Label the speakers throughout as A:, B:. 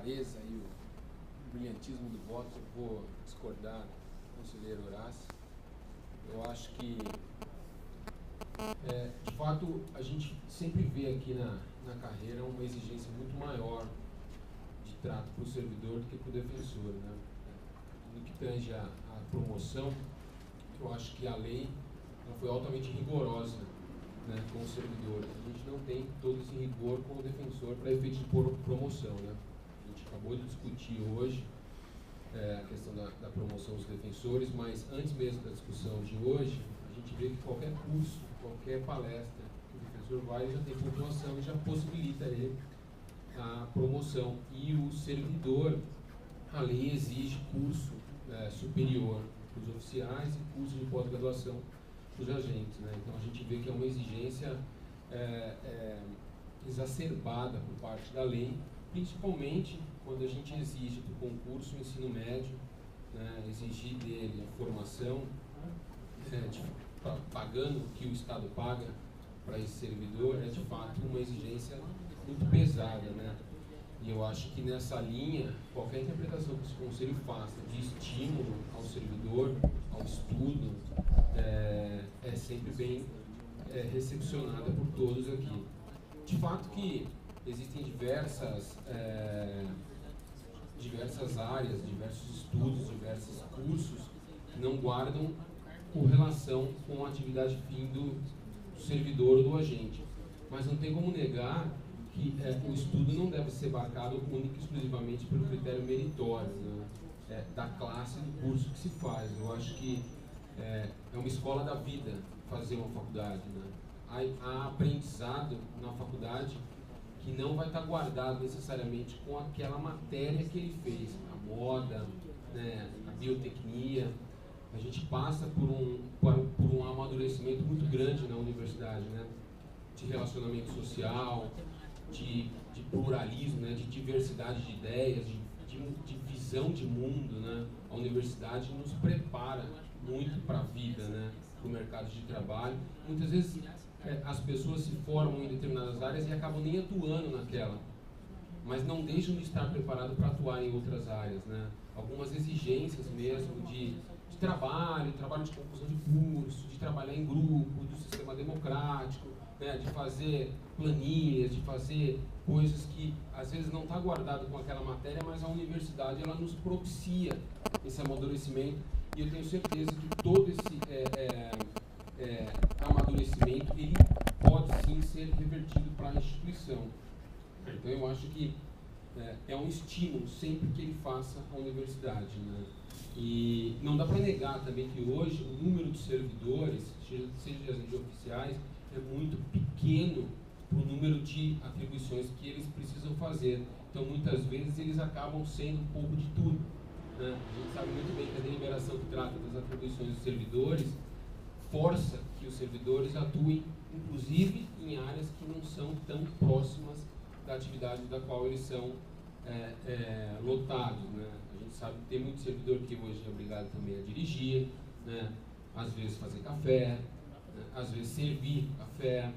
A: clareza e o brilhantismo do voto, eu vou discordar do conselheiro Horácio. Eu acho que, de fato, a gente sempre vê aqui na carreira uma exigência muito maior de trato para o servidor do que para o defensor, né? No que tange a promoção, eu acho que a lei ela foi altamente rigorosa, né, com o servidor. A gente não tem todo esse rigor com o defensor para efeito de promoção, né? A gente acabou de discutir hoje a questão da promoção dos defensores, mas antes mesmo da discussão de hoje, a gente vê que qualquer curso, qualquer palestra que o defensor vai, já tem pontuação e já possibilita ele a promoção. E o servidor, a lei exige curso superior para os oficiais e curso de pós-graduação para os agentes, né? Então a gente vê que é uma exigência exacerbada por parte da lei, principalmente quando a gente exige para o concurso, o ensino médio, né, exigir dele a formação, pagando o que o Estado paga para esse servidor, é de fato uma exigência muito pesada, né? E eu acho que nessa linha, qualquer interpretação que esse conselho faça de estímulo ao servidor, ao estudo, é sempre bem recepcionada por todos aqui. De fato que existem diversas áreas, diversos estudos, diversos cursos que não guardam correlação com a atividade fim do servidor ou do agente. Mas não tem como negar que o estudo não deve ser marcado única e exclusivamente pelo critério meritório, né, da classe do curso que se faz. Eu acho que é uma escola da vida fazer uma faculdade, né? Há aprendizado na faculdade que não vai estar guardado necessariamente com aquela matéria que ele fez, a moda, né, a biotecnia. A gente passa por um amadurecimento muito grande na universidade, né, de relacionamento social, de pluralismo, né, de diversidade de ideias, de visão de mundo, né? A universidade nos prepara muito para a vida, né, para o mercado de trabalho. Muitas vezes as pessoas se formam em determinadas áreas e acabam nem atuando naquela, mas não deixam de estar preparados para atuar em outras áreas, né? Algumas exigências mesmo de trabalho de conclusão de curso, de trabalhar em grupo, do sistema democrático, né, de fazer planilhas, de fazer coisas que às vezes não está guardado com aquela matéria, mas a universidade ela nos propicia esse amadurecimento, e eu tenho certeza que todo esse amadurecimento ele pode sim ser revertido para a instituição. Então eu acho que é um estímulo sempre que ele faça a universidade, né? E não dá para negar também que hoje o número de servidores, seja de oficiais, é muito pequeno para o número de atribuições que eles precisam fazer. Então, muitas vezes, eles acabam sendo um pouco de tudo, né? A gente sabe muito bem que a deliberação que trata das atribuições dos servidores força que os servidores atuem, inclusive, em áreas que não são tão próximas da atividade da qual eles são lotados, né? A gente sabe que tem muito servidor que hoje é obrigado também a dirigir, né? Às vezes fazer café, né? Às vezes servir café.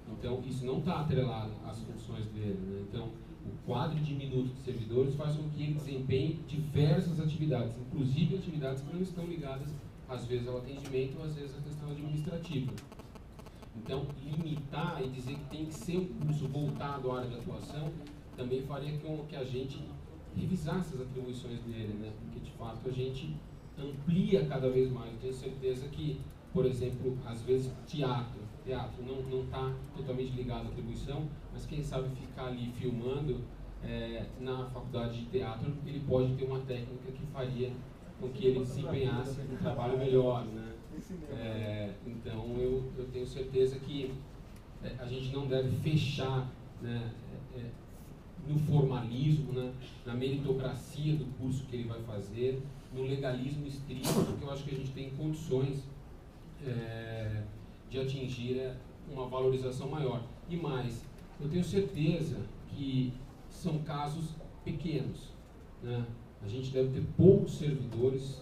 A: Então, isso não está atrelado às funções dele, né? Então, o quadro diminuto de servidores faz com que ele desempenhe diversas atividades, inclusive atividades que não estão ligadas, às vezes, ao atendimento ou às vezes à questão administrativa. Então, limitar e dizer que tem que ser um curso voltado à área de atuação também faria com que a gente revisasse as atribuições dele, né? Porque, de fato, a gente amplia cada vez mais. Eu tenho certeza que, por exemplo, às vezes teatro não está totalmente ligado à atribuição, mas quem sabe ficar ali filmando na faculdade de teatro, ele pode ter uma técnica que faria com que ele desempenhasse um trabalho melhor, né? Então eu tenho certeza que a gente não deve fechar, né, no formalismo, né, na meritocracia do curso que ele vai fazer, no legalismo estrito, porque eu acho que a gente tem condições de atingir uma valorização maior. E mais, eu tenho certeza que são casos pequenos, né? A gente deve ter poucos servidores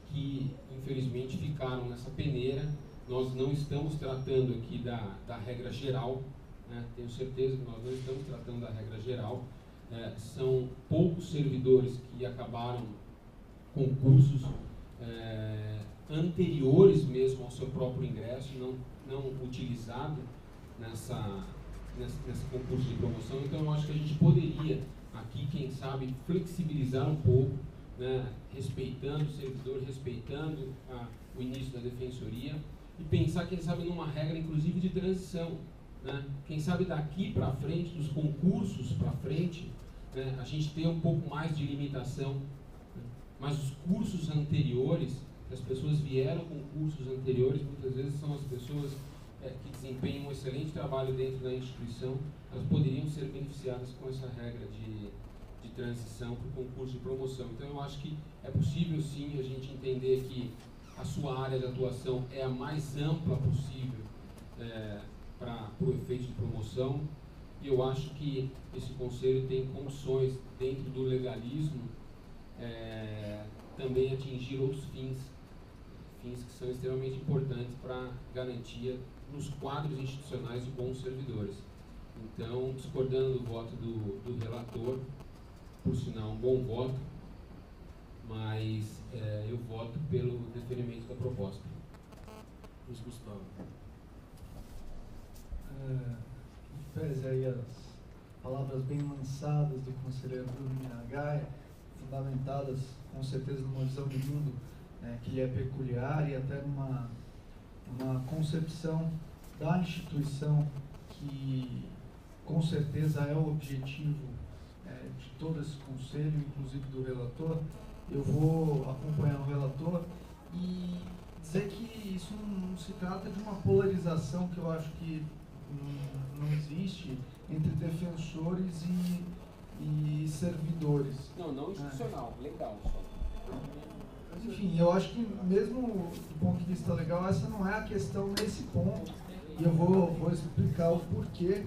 A: que, infelizmente, ficaram nessa peneira. Nós não estamos tratando aqui da regra geral, né? Tenho certeza que nós não estamos tratando da regra geral, são poucos servidores que acabaram com cursos anteriores mesmo ao seu próprio ingresso, não utilizado nesse concurso de promoção. Então eu acho que a gente poderia aqui, quem sabe, flexibilizar um pouco, né, respeitando o servidor, respeitando o início da defensoria, e pensar, quem sabe, numa regra inclusive de transição, né? Quem sabe daqui para frente, dos concursos para frente, né, a gente ter um pouco mais de limitação, né? Mas os cursos anteriores, as pessoas vieram com cursos anteriores, muitas vezes são as pessoas que desempenham um excelente trabalho dentro da instituição, elas poderiam ser beneficiadas com essa regra de transição para o concurso de promoção. Então eu acho que é possível sim a gente entender que a sua área de atuação é a mais ampla possível para o efeito de promoção, e eu acho que esse conselho tem condições, dentro do legalismo, também atingir outros fins que são extremamente importantes para a garantia nos quadros institucionais de bons servidores. Então, discordando do voto do relator, por sinal um bom voto, mas eu voto pelo deferimento da proposta.
B: Luiz Gustavo.
C: Pese aí as palavras bem lançadas do conselheiro Bruno Minagaia, fundamentadas com certeza numa visão de mundo que lhe é peculiar e até numa concepção da instituição que com certeza é o objetivo de todo esse conselho, inclusive do relator. Eu vou acompanhar o relator e dizer que isso não se trata de uma polarização que eu acho que não existe entre defensores e servidores.
D: Não institucional, legal só.
C: Enfim, eu acho que mesmo do ponto de vista legal, essa não é a questão nesse ponto, e eu vou explicar o porquê.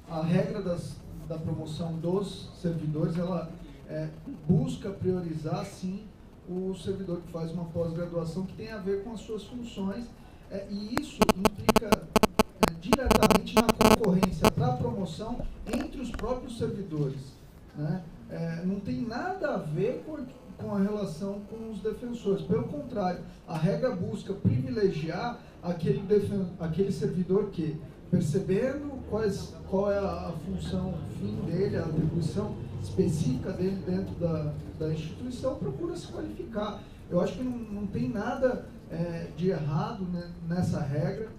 C: A regra da promoção dos servidores, ela busca priorizar, sim, o servidor que faz uma pós-graduação que tem a ver com as suas funções, e isso implica diretamente na concorrência para a promoção entre os próprios servidores, né? Não tem nada a ver com a relação com os defensores. Pelo contrário, a regra busca privilegiar aquele servidor que, percebendo qual é a função fim dele, a atribuição específica dele dentro da instituição, procura se qualificar. Eu acho que não tem nada de errado, né, nessa regra,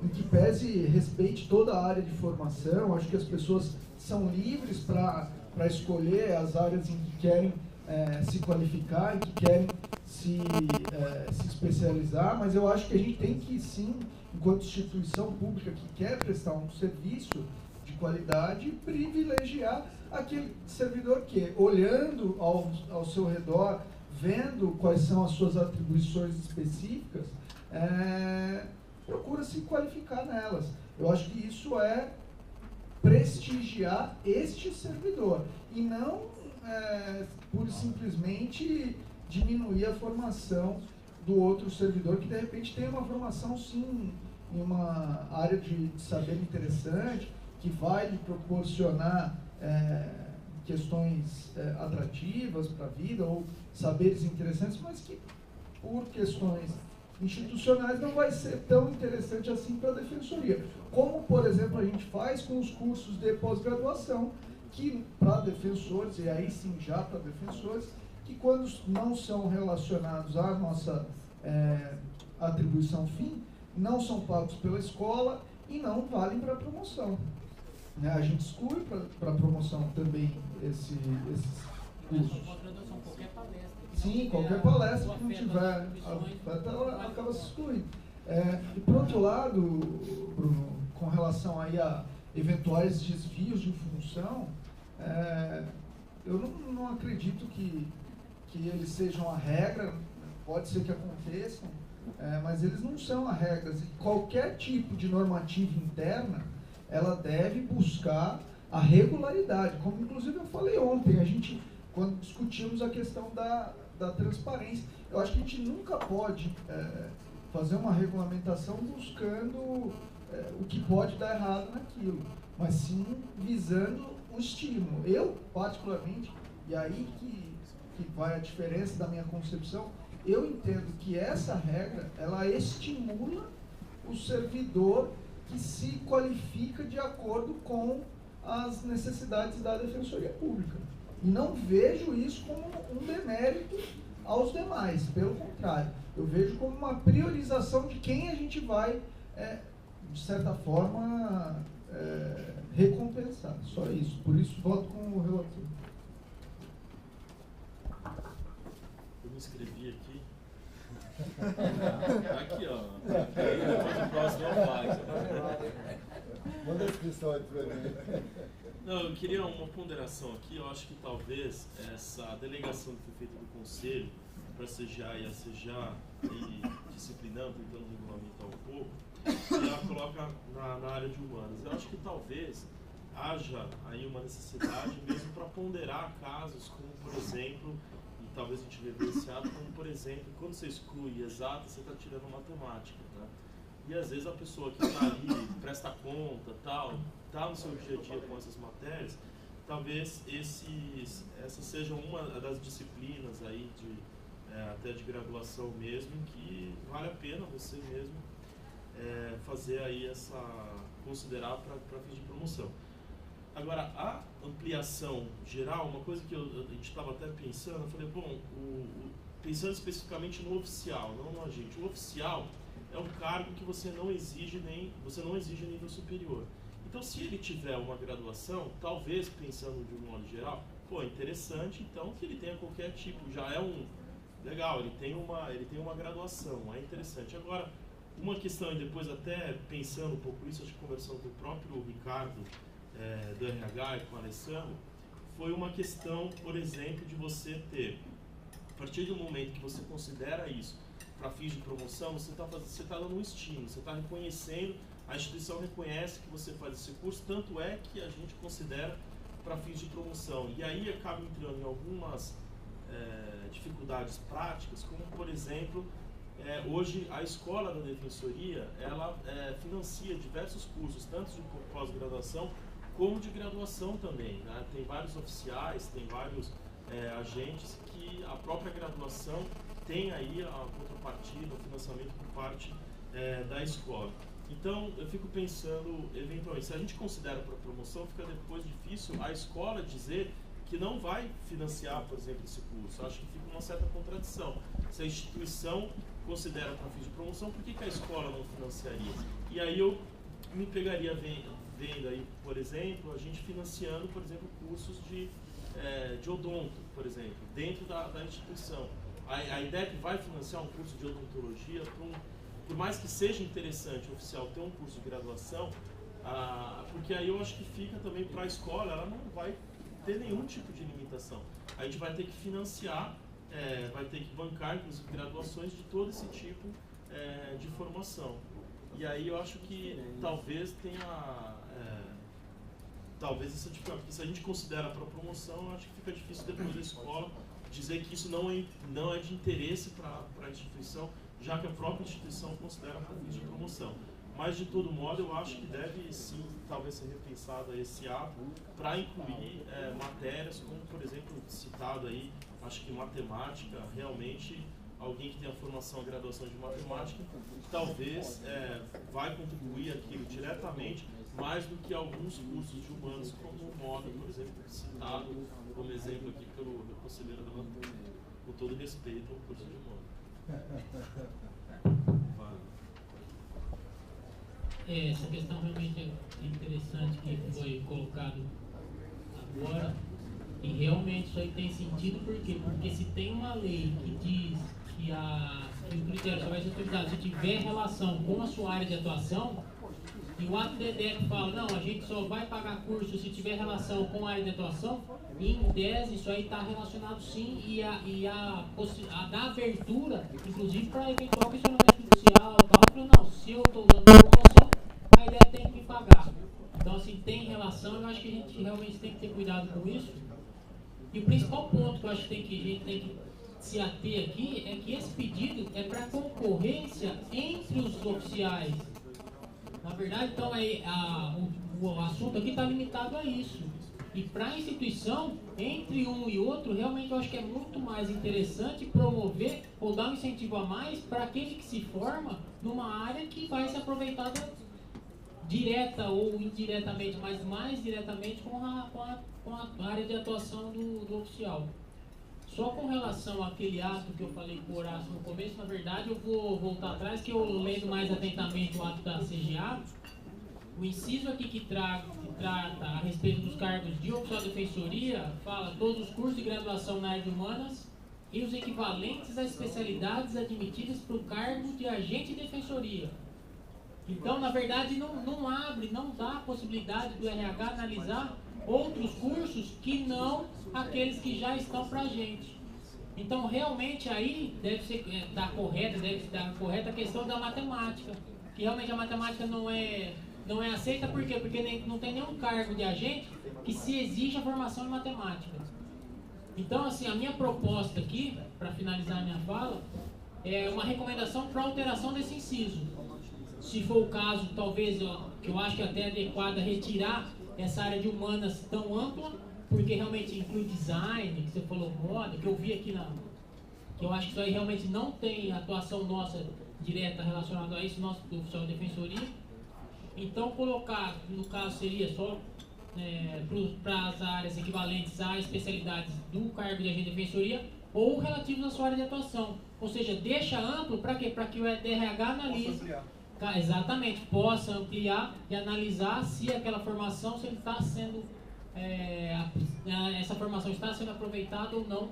C: em que pese respeite toda a área de formação. Acho que as pessoas são livres para escolher as áreas em que querem se qualificar, em que querem se especializar, mas eu acho que a gente tem que, sim, enquanto instituição pública que quer prestar um serviço de qualidade, privilegiar aquele servidor que, olhando ao seu redor, vendo quais são as suas atribuições específicas, procura se qualificar nelas. Eu acho que isso é prestigiar este servidor e não por simplesmente diminuir a formação do outro servidor que de repente tem uma formação sim em uma área de saber interessante, que vai lhe proporcionar questões atrativas para a vida ou saberes interessantes, mas que por questões institucionais não vai ser tão interessante assim para a defensoria. Como, por exemplo, a gente faz com os cursos de pós-graduação, que para defensores, e aí sim já para defensores, que quando não são relacionados à nossa atribuição fim, não são pagos pela escola e não valem para promoção. A gente exclui para promoção também esses cursos.
D: Qualquer palestra.
C: Sim, qualquer palestra que não tiver, ela acaba se excluindo. E por outro lado, Bruno, com relação aí a eventuais desvios de função, eu não acredito que eles sejam a regra, pode ser que aconteçam, mas eles não são a regra. E qualquer tipo de normativa interna, ela deve buscar a regularidade, como inclusive eu falei ontem, quando discutimos a questão da transparência. Eu acho que a gente nunca pode fazer uma regulamentação buscando o que pode dar errado naquilo. mas sim visando o estímulo. Eu, particularmente, e aí que vai a diferença da minha concepção, eu entendo que essa regra, ela estimula o servidor que se qualifica de acordo com as necessidades da Defensoria Pública. E não vejo isso como um demérito aos demais, pelo contrário. Eu vejo como uma priorização de quem a gente vai, de certa forma, recompensar. Só isso. Por isso, voto com o relator.
B: Eu me inscrevi aqui. Aqui, ó. Depois o próximo eu faço.
E: Manda a inscrição aí pra mim.
B: Não, eu queria uma ponderação aqui. Eu acho que talvez essa delegação que foi feita do Conselho para CGA e ACGA e disciplinando, tentando regulamentar um pouco, já coloca na área de humanas. Eu acho que talvez haja aí uma necessidade mesmo para ponderar casos como, por exemplo, e talvez a gente revê esse ato, como, por exemplo, quando você exclui exato, você está tirando matemática, né? E às vezes a pessoa que está ali, presta conta, tal, está no seu dia a dia com essas matérias, talvez essa seja uma das disciplinas aí até de graduação mesmo, em que vale a pena você mesmo fazer aí considerar para fins de promoção. Agora, a ampliação geral, uma coisa que a gente estava até pensando, eu falei, bom, pensando especificamente no oficial, não no agente. O oficial é um cargo que você não exige nível superior. Então, se ele tiver uma graduação, talvez, pensando de um modo geral, interessante, então, que ele tenha qualquer tipo, já é legal, ele tem uma graduação, é interessante. Agora, uma questão, e depois até pensando um pouco isso, acho que conversando com o próprio Ricardo, do RH e com o Alessandro, foi uma questão, por exemplo, de você ter, a partir do momento que você considera isso para fins de promoção, você está dando um estímulo, você está reconhecendo, a instituição reconhece que você faz esse curso, tanto é que a gente considera para fins de promoção. E aí acaba entrando em algumas dificuldades práticas, como, por exemplo, hoje a escola da Defensoria, ela financia diversos cursos, tanto de pós-graduação como de graduação também, né? Tem vários oficiais, tem vários agentes que a própria graduação tem aí a contrapartida, o financiamento por parte da escola. Então, eu fico pensando, eventualmente, se a gente considera para promoção, fica depois difícil a escola dizer que não vai financiar, por exemplo, esse curso. Eu acho que fica uma certa contradição. Se a instituição considera para fins de promoção, por que a escola não financiaria? E aí eu me pegaria vendo aí, por exemplo, a gente financiando, por exemplo, cursos de odonto, por exemplo, dentro da instituição. A ideia é que vai financiar um curso de odontologia, por mais que seja interessante o oficial ter um curso de graduação, porque aí eu acho que fica também para a escola, ela não vai ter nenhum tipo de limitação. A gente vai ter que financiar, vai ter que bancar, inclusive, graduações de todo esse tipo de formação. E aí eu acho que talvez tenha... talvez essa dificuldade, porque se a gente considera para promoção, eu acho que fica difícil depois da escola dizer que isso não é de interesse para a instituição, já que a própria instituição considera para fins de promoção. Mas, de todo modo, eu acho que deve, sim, talvez ser repensado esse ato para incluir matérias, como, por exemplo, citado aí, acho que matemática, realmente, alguém que tem a formação, a graduação de matemática, talvez vai contribuir aquilo diretamente, mais do que alguns cursos de humanos, como o moda, por exemplo, citado como exemplo aqui pelo conselheiro da Matéria, com todo respeito ao curso de moda.
F: Essa questão realmente é interessante que foi colocado agora, e realmente isso aí tem sentido, por quê? Porque se tem uma lei que diz que o critério só vai ser utilizado se tiver relação com a sua área de atuação, e o ato DEDEC fala, não, a gente só vai pagar curso se tiver relação com a área de atuação, em tese isso aí está relacionado sim, e a dar abertura, inclusive para eventual questionamento judicial, tal, não, se eu estou dando promoção, a ideia tem que me pagar. Então, assim, tem relação, eu acho que a gente realmente tem que ter cuidado com isso. E o principal ponto que eu acho que a gente tem que se ater aqui é que esse pedido é para concorrência entre os oficiais. Na verdade, então, o o assunto aqui está limitado a isso. E para a instituição, entre um e outro, realmente eu acho que é muito mais interessante promover ou dar um incentivo a mais para aquele que se forma numa área que vai ser aproveitada direta ou indiretamente, mas mais diretamente com a área de atuação do oficial. Só com relação àquele ato que eu falei com o Horácio no começo, na verdade eu vou voltar atrás, que eu lendo mais atentamente o ato da CGA, o inciso aqui que trata a respeito dos cargos de oficial de defensoria, fala todos os cursos de graduação na área de humanas e os equivalentes às especialidades admitidas para o cargo de agente de defensoria. Então, na verdade, não abre, não dá a possibilidade do RH analisar outros cursos que não aqueles que já estão para a gente. Então, realmente, aí deve dar correta a questão da matemática, que realmente a matemática não é aceita, por quê? Porque não tem nenhum cargo de agente que se exija a formação em matemática. Então, assim, a minha proposta aqui, para finalizar a minha fala, é uma recomendação para alteração desse inciso. Se for o caso, talvez, que eu acho que até é adequado retirar essa área de humanas tão ampla, porque realmente inclui design, que você falou moda, que eu vi aqui que eu acho que isso aí realmente não tem atuação nossa direta relacionada a isso, nosso do oficial de defensoria. Então colocar, no caso seria só para as áreas equivalentes a especialidades do cargo de agente de defensoria ou relativos à sua área de atuação. Ou seja, deixa amplo para quê? Para que o DRH analise. Exatamente, possa ampliar e analisar se aquela formação, se ele está sendo, essa formação está sendo aproveitada ou não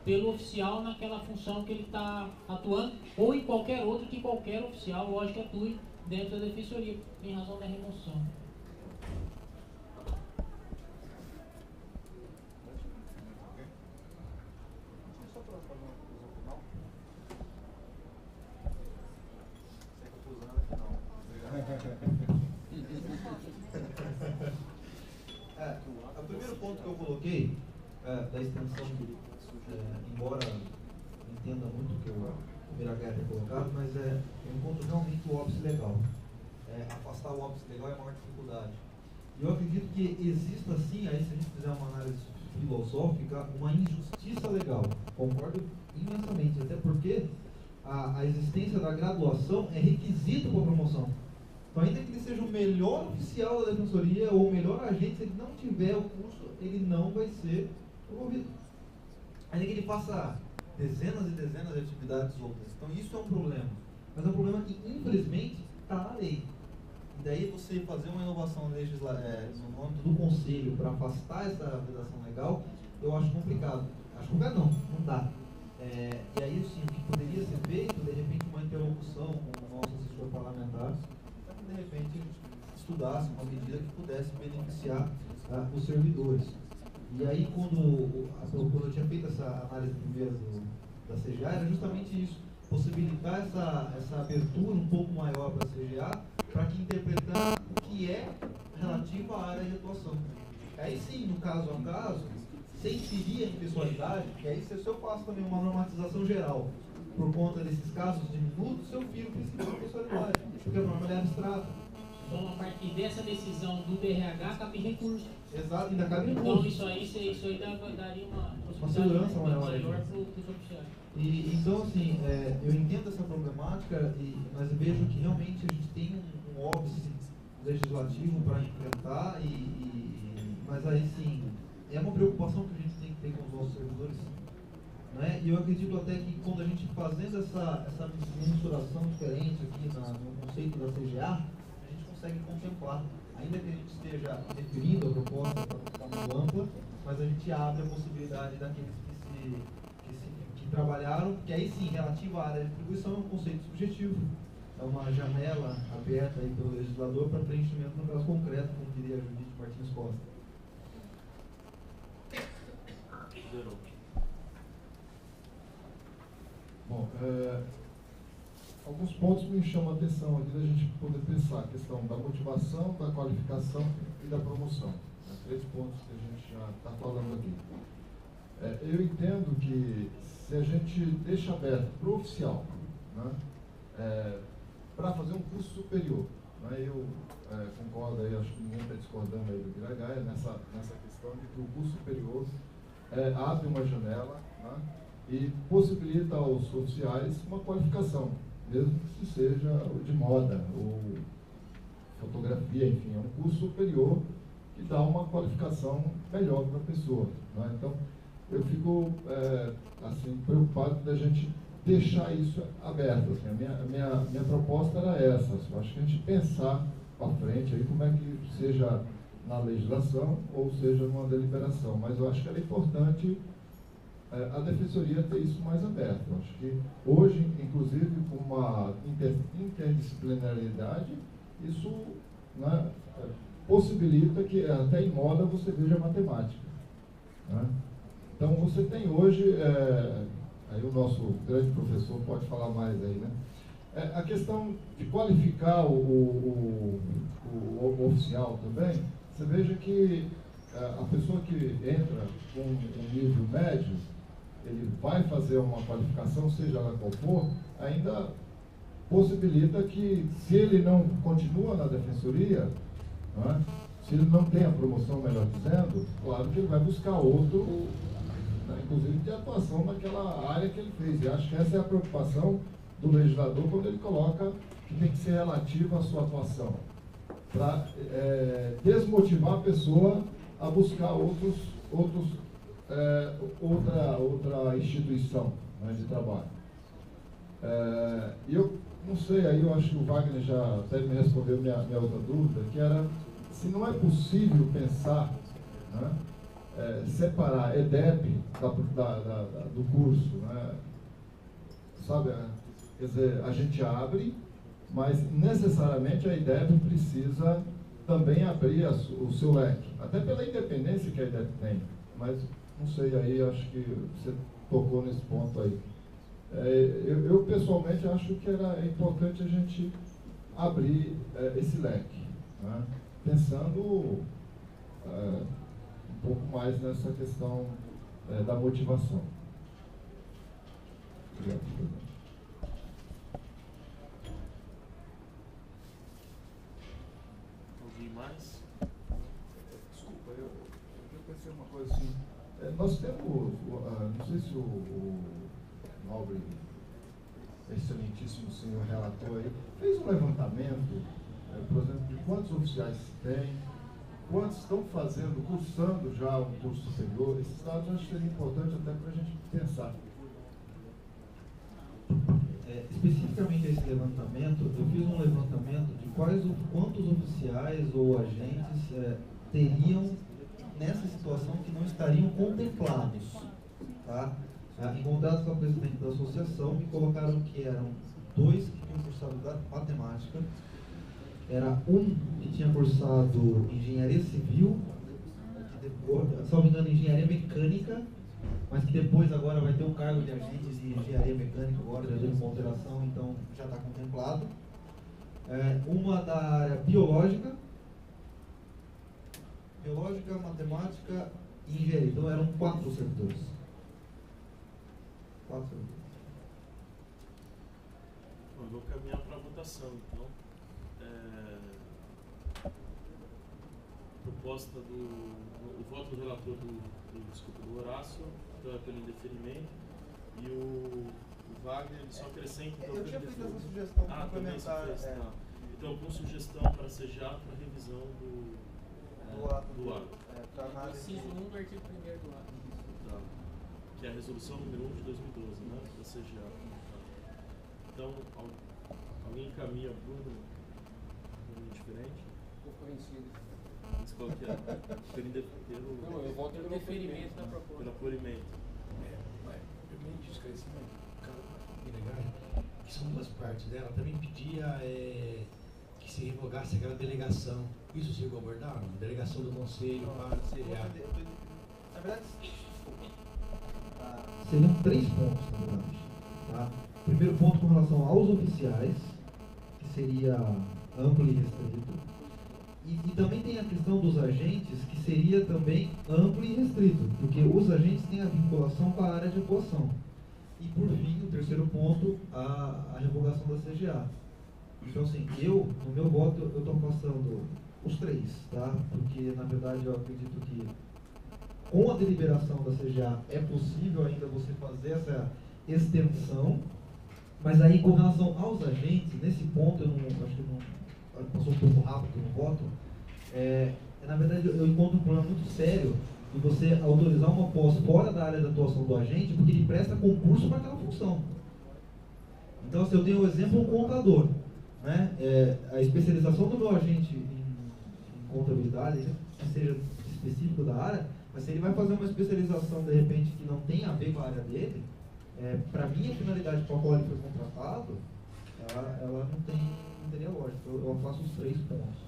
F: pelo oficial naquela função que ele está atuando, ou em qualquer outro que qualquer oficial, lógico, atue dentro da defensoria, em razão da remoção.
G: O primeiro ponto que eu coloquei da extensão, embora entenda muito o que o Miragaya tem colocado, mas eu encontro realmente o óbice legal. Afastar o óbice legal é a maior dificuldade. E eu acredito que exista sim, aí se a gente fizer uma análise filosófica, uma injustiça legal. Concordo imensamente, até porque a existência da graduação é requisito para a promoção. Então, ainda que ele seja o melhor oficial da defensoria ou o melhor agente, se ele não tiver o curso, ele não vai ser promovido. Ainda que ele faça dezenas e dezenas de atividades outras. Então, isso é um problema. Mas é um problema que, infelizmente, está na lei. E daí você fazer uma inovação no âmbito do conselho para afastar essa vedação legal, eu acho complicado. Acho complicado não dá. E aí, sim, o que poderia ser feito, de repente, uma interlocução com o nosso assessor parlamentar, para que, de repente, estudasse uma medida que pudesse beneficiar os servidores. E aí, quando eu tinha feito essa análise primeira da CGA, era justamente isso, possibilitar essa abertura um pouco maior para a CGA, para que interpretar o que é relativo à área de atuação. Aí sim, no caso a caso, você inserir a impessoalidade, que aí se eu faço também uma normatização geral, por conta desses casos diminutos, eu viro o princípio da impessoalidade, porque a norma é abstrata.
F: Então, a partir dessa decisão do DRH, cabe recurso.
G: Exato, ainda cabe recurso.
F: Então, isso aí daria uma
G: segurança maior
F: para os oficiais.
G: Então, assim, eu entendo essa problemática, mas eu vejo que realmente a gente tem um óbice legislativo para implementar, mas aí sim, é uma preocupação que a gente tem que ter com os nossos servidores, né? E eu acredito até que quando a gente fazendo essa mensuração diferente aqui no conceito da CGA, a gente consegue contemplar, ainda que a gente esteja definindo a proposta para ficar muito ampla, mas a gente abre a possibilidade daqueles que trabalharam, que aí sim, relativo à área de atribuição, é um conceito subjetivo, é uma janela aberta aí pelo legislador para preenchimento no caso concreto, como diria a Judite Martins Costa.
H: Bom, alguns pontos me chamam a atenção aqui da gente poder pensar a questão da motivação, da qualificação e da promoção. Três pontos que a gente já está falando aqui. Eu entendo que se a gente deixa aberto para o oficial, né, para fazer um curso superior, né? Eu concordo aí, acho que ninguém está discordando aí do Biragaia nessa questão de que o curso superior abre uma janela, né? E possibilita aos oficiais uma qualificação, mesmo que seja de moda ou fotografia, enfim, é um curso superior que dá uma qualificação melhor para a pessoa, né? Então, eu fico assim, preocupado da gente deixar isso aberto. Assim, a minha proposta era essa. Eu acho que a gente pensar para frente aí como é que seja na legislação ou seja numa deliberação. Mas eu acho que era importante a Defensoria ter isso mais aberto. Eu acho que hoje, inclusive, com uma interdisciplinaridade, isso, né, possibilita que até em moda você veja matemática, né? Então você tem hoje, aí o nosso grande professor pode falar mais aí, né? A questão de qualificar o oficial também. Você veja que a pessoa que entra com um nível médio, ele vai fazer uma qualificação, seja ela qual for, ainda possibilita que, se ele não continua na Defensoria, né, se ele não tem a promoção, melhor dizendo, claro que ele vai buscar outro, né, inclusive de atuação naquela área que ele fez. E acho que essa é a preocupação do legislador quando ele coloca que tem que ser relativa à sua atuação, para desmotivar a pessoa a buscar outra instituição, né, de trabalho. E eu não sei, aí eu acho que o Wagner já até me respondeu minha outra dúvida, que era se não é possível pensar, né, separar EDEP do curso, né? Sabe, quer dizer, a gente abre, mas necessariamente a IDEB precisa também abrir o seu leque, até pela independência que a IDEB tem, mas não sei, aí acho que você tocou nesse ponto aí. Eu pessoalmente acho que era importante a gente abrir esse leque, né? Pensando um pouco mais nessa questão da motivação. Obrigado.
B: Alguém mais?
H: Desculpa, eu pensei uma coisa assim. Nós temos, não sei se o nobre, excelentíssimo senhor relator aí, fez um levantamento, por exemplo, de quantos oficiais tem, quantos estão cursando já um curso superior. Esses dados eu acho que seria importante até para a gente pensar.
G: Especificamente esse levantamento, eu fiz um levantamento de quantos oficiais ou agentes teriam nessa situação que não estariam contemplados, tá? Em contato com a presidente da associação, me colocaram que eram 2 que tinham cursado matemática, era um que tinha cursado engenharia civil, que depois, se não me engano, engenharia mecânica, mas que depois agora vai ter um cargo de agente de engenharia mecânica agora, já de ponderação, então já está contemplado. Uma da área biológica, matemática e engenharia. Então eram 4 servidores. 4 servidores.
B: Eu vou caminhar para a votação, então. Proposta o voto do relator do Horácio pelo indeferimento, e o Wagner ele só acrescenta. Então,
G: eu tinha feito essa sugestão complementar.
B: Então, com sugestão para CGA para revisão do ato.
D: Inciso 1 do artigo 1º do ato.
B: Tá. Que é a resolução número 1 de 2012, né? Da CGA. Então, alguém encaminha Bruno diferente?
D: Conhecido.
B: Mas qual que é?
D: Não, eu voto pelo deferimento da proposta.
B: Pelo acolhimento.
I: Permite esclarecimento. Que são duas partes dela, também pedia que se revogasse aquela delegação. Isso chegou a abordar? Não? Delegação do Conselho para CGA.
G: Na verdade, seriam 3 pontos, na verdade. Tá? Primeiro ponto com relação aos oficiais, que seria amplo e restrito. E também tem a questão dos agentes, que seria também amplo e restrito, porque os agentes têm a vinculação com a área de atuação. E por fim, o terceiro ponto, a revogação da CGA. Então, assim, no meu voto, eu estou passando os 3, tá? Porque, na verdade, eu acredito que com a deliberação da CGA é possível ainda você fazer essa extensão, mas aí, com relação aos agentes, nesse ponto, eu não, acho que não, passou um pouco rápido no voto, na verdade, eu encontro um problema muito sério de você autorizar uma pós fora da área de atuação do agente, porque ele presta concurso para aquela função. Então, assim, eu tenho um exemplo, um contador, né? A especialização do meu agente em contabilidade, né, que seja específico da área, mas se ele vai fazer uma especialização, de repente, que não tem a ver com a área dele, para mim, a finalidade para a qual ele foi contratado, ela não teria lógica. Eu faço os 3 pontos.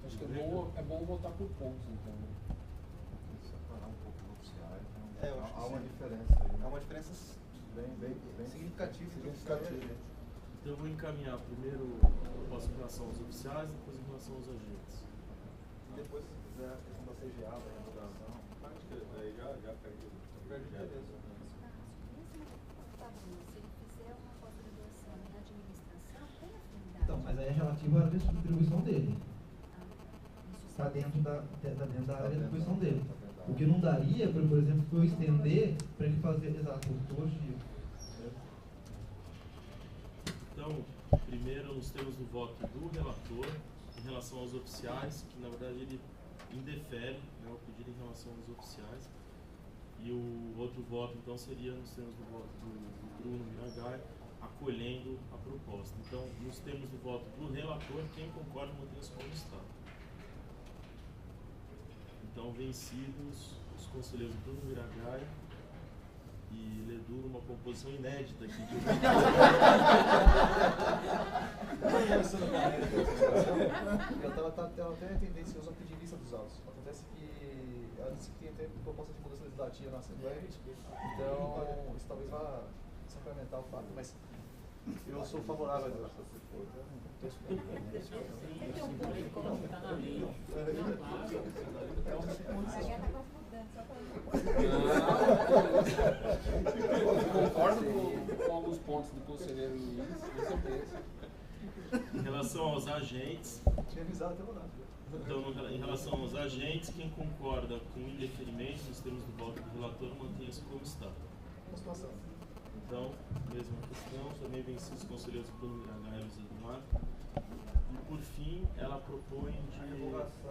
D: Acho que é bom votar por pontos, então.
E: Separar um pouco os oficiais.
J: Há uma
E: diferença aí.
J: Há uma diferença
E: bem
J: significativa.
B: Então eu vou encaminhar primeiro a proposta em relação aos oficiais, depois em relação aos agentes.
J: E depois, se quiser, a questão da CGA, da revogação.
E: Acho que aí já perde interesse.
G: Então, mas aí é relativo à área de distribuição dele. Está dentro da área de distribuição dele. O que não daria, por exemplo, foi eu estender para ele fazer, exato, hoje.
B: Então, primeiro, nos termos do voto do relator, em relação aos oficiais, que na verdade ele indefere, né, o pedido em relação aos oficiais. E o outro voto, então, seria nos termos do voto do Bruno Miragai, acolhendo a proposta. Então, nos termos do voto do relator, quem concorda mantém-se como está. Então, vencidos os conselheiros Bruno Miragai e Ledu, numa composição inédita aqui de
J: Ela tem a tendenciosa a pedir lista dos autos. Acontece que ela disse que tem até proposta de mudança legislativa na Assembleia, então isso talvez vá sacramentar o fato, mas eu sou favorável a essa.
D: Concordo com alguns pontos do conselheiro Luiz, com certeza.
B: Em relação aos agentes,
J: Tinha avisado até mudar.
B: então, em relação aos agentes, quem concorda com o indeferimento nos termos do voto do relator, mantenha-se como está.
J: Uma situação.
B: Então, mesma questão, também venci os conselheiros Bruno Miragai e Luiz Eduardo. E, por fim, ela propõe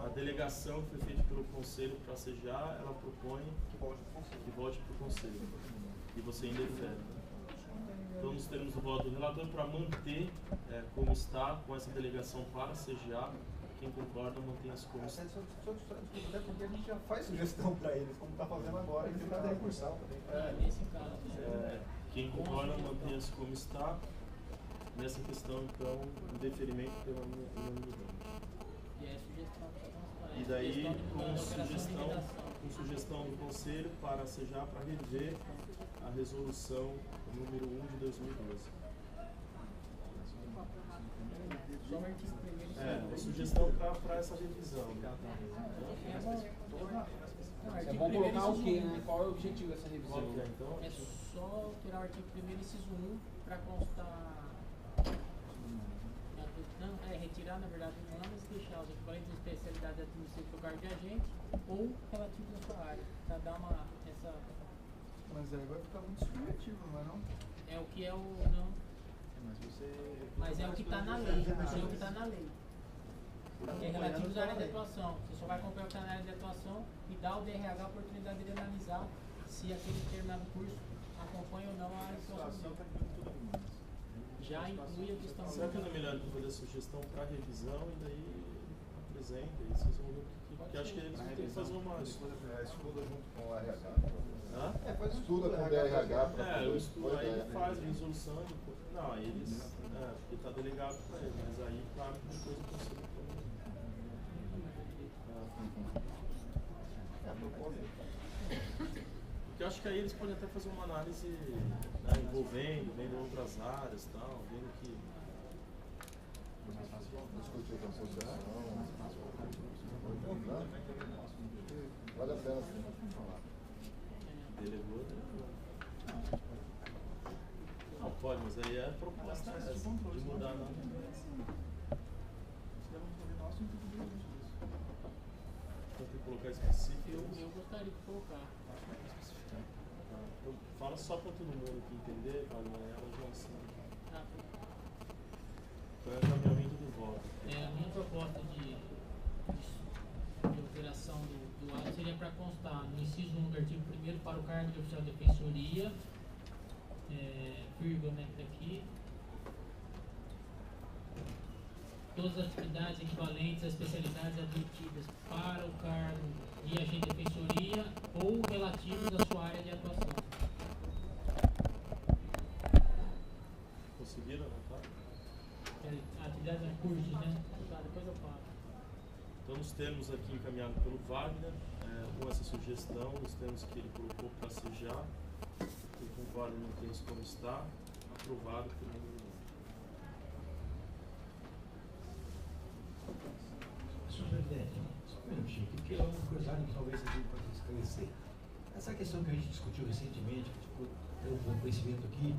B: a delegação que foi feita pelo Conselho para a CGA, ela propõe que volte para o Conselho. E você indefere. Então, nos termos do voto do relator, para manter como está, com essa delegação para a CGA, quem concorda, mantenha-se como está.
J: Até porque a gente já faz sugestão para eles, como está fazendo agora, e tem cada recursão também.
F: Nesse caso,
B: Quem concorda, mantenha-se como está. Nessa questão, então, o deferimento pela unanimidade.
F: e é sugestão para transparência.
B: E daí,
F: Sugestão de
B: com sugestão do Conselho para a CGA para rever a resolução número 1 de 2012.
F: Só o artigo primeiro.
B: A sugestão para essa revisão.
D: É bom colocar o quê, né? Qual é o objetivo dessa revisão?
B: Qual que é, então?
F: É só alterar o artigo 1º, inciso 1, para constar. Não, retirar, na verdade, o nome e deixar os equivalentes de especialidade administrativa do cargo de agente ou relativos à sua área, para dar essa.
C: Mas aí vai ficar muito subjetivo, não é não?
F: É o que é o. Não. Mas é o que está na lei. É o que está na lei. É relativos à área de atuação. Você só vai acompanhar o que está na área de atuação e dá ao DRH a oportunidade de analisar se aquele determinado curso acompanha ou não a área de atuação. Já inclui a questão.
B: Será que não é melhor fazer a sugestão para revisão e daí apresenta e vocês vão ver porque acho que eles vão ter que fazer uma.
E: Estuda junto com o RH.
J: Faz
E: Estuda com o DRH para
B: eu estudo, aí faz a resolução. Não, aí eles. Porque está delegado para eles, mas aí, claro, que depois o conselho também. Porque eu acho que aí eles podem até fazer uma análise, né, envolvendo, vendo outras áreas e tal, vendo que.
E: Discutir com a associação. Vale a pena sim.
B: Delegou, né? Não, pode, mas aí é a proposta essa, de mudar nada. Então tem que colocar específico.
F: Eu gostaria de colocar.
B: Então, fala só para todo mundo aqui entender, para ela já sabe. Então é o encaminhamento do voto.
F: A minha proposta de alteração do ato seria para constar no inciso 1 do artigo 1º para o cargo de oficial de defensoria, vírgula, né, aqui, todas as atividades equivalentes às especialidades admitidas para o cargo de agente de defensoria ou relativos à sua área de atuação.
B: Conseguiram anotar?
F: Atividades em cursos, né? Depois eu falo.
B: Então, nos termos aqui encaminhados pelo Wagner, com essa sugestão, nos termos que ele colocou para sejar, eu concordo no texto como está, aprovado por unanimidade.
I: Senhor presidente, só um minutinho, porque é uma curiosidade que talvez a gente possa esclarecer. Essa questão que a gente discutiu recentemente, que tem um bom conhecimento aqui,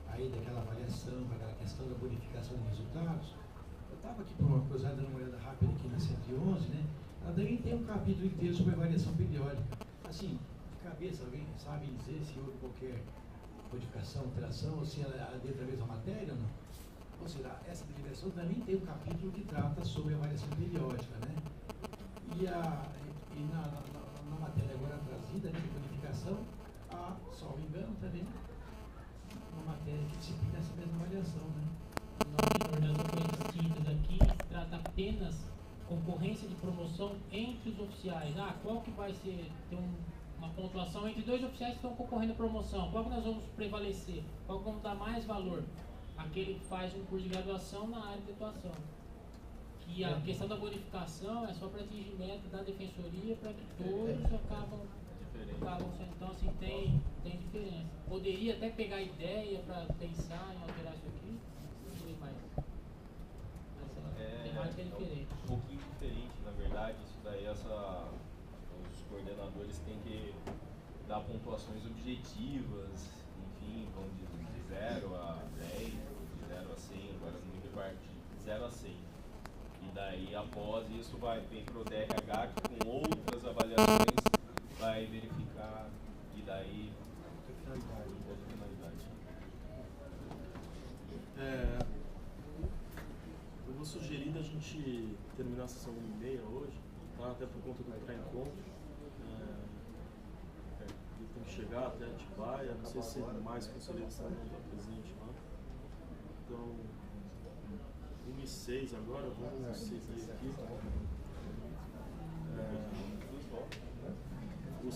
I: aí daquela avaliação, daquela questão da bonificação de resultados, eu estava aqui por uma curiosidade, dando uma olhada rápida aqui na 111, né? Ela também tem um capítulo inteiro sobre avaliação periódica. Assim, de cabeça, alguém sabe dizer se houve qualquer modificação, alteração, ou se ela é dentro da mesma matéria ou não? Ou seja, essa deliberação também tem um capítulo que trata sobre avaliação periódica, né? E na matéria agora trazida, né, de bonificação, há, salvo engano, também uma matéria que disciplina essa mesma avaliação, né?
F: Não, das opções distintas aqui, trata apenas concorrência de promoção entre os oficiais. Qual que vai ser, ter uma pontuação entre dois oficiais que estão concorrendo à promoção? Qual que nós vamos prevalecer? Qual que vamos dar mais valor? Aquele que faz um curso de graduação na área de atuação. Que a questão da bonificação é só para atingimento da defensoria, para que todos acabam sendo. Então, assim, tem diferença. Poderia até pegar a ideia para pensar em alterar isso aqui, não sei mais. Mas a temática é diferente.
K: Um pouquinho diferente, na verdade. Isso daí, os coordenadores têm que dar pontuações objetivas, enfim, vão de 0 a 10, de 0 a 100, agora não me recordo, de 0 a 100. E daí, após isso, vem para o DRH, que com outras avaliações vai verificar, e daí outra finalidade.
B: Eu vou sugerir da gente terminar a sessão 1h30 hoje, tá? Até por conta do pré-encontro. Ele tem que chegar até Atibaia, não sei se mais conselheiros não está presente lá. Então, 1h06 agora, vamos seguir aqui. O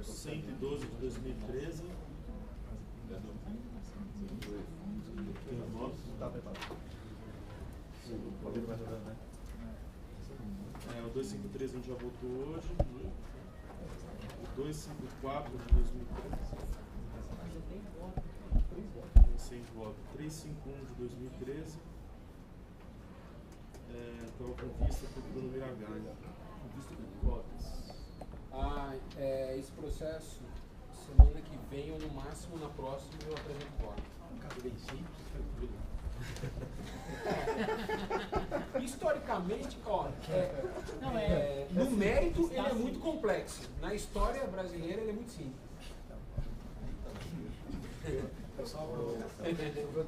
B: 112 de 2013. Tem votos?
J: Está preparado.
B: O 253 a gente já votou hoje. O 254 de 2013. Sem voto. 351 de 2013. Estava com vista para o Bruno Miragaia. Com vista de cotas.
A: Esse processo, semana que vem ou no máximo na próxima eu apresento voto.
I: Um caso bem simples,
A: Historicamente, no mérito ele é muito complexo. Na história brasileira ele é muito simples.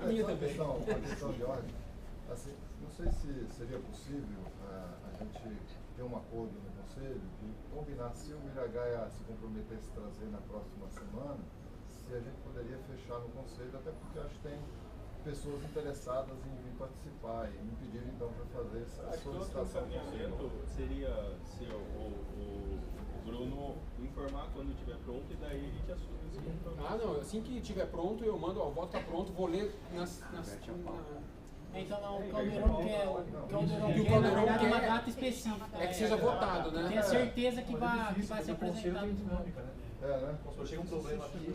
E: A minha também. Uma questão de ordem. Assim, não sei se seria possível a gente ter um acordo no Conselho de combinar, se o Miragaia se comprometesse a trazer na próxima semana, se a gente poderia fechar no Conselho, até porque acho que tem pessoas interessadas em vir participar e me pediram então para fazer essa solicitação.
K: Seria se o Bruno informar quando estiver pronto e daí a gente assume esse compromisso.
A: Não, assim que estiver pronto eu mando, o voto está pronto, vou ler
F: Então não, o Caldeirão quer, na verdade, uma data específica.
A: É que seja votado, né?
F: Tenha certeza que vai ser apresentado.
E: Né?
J: Chega um problema aqui,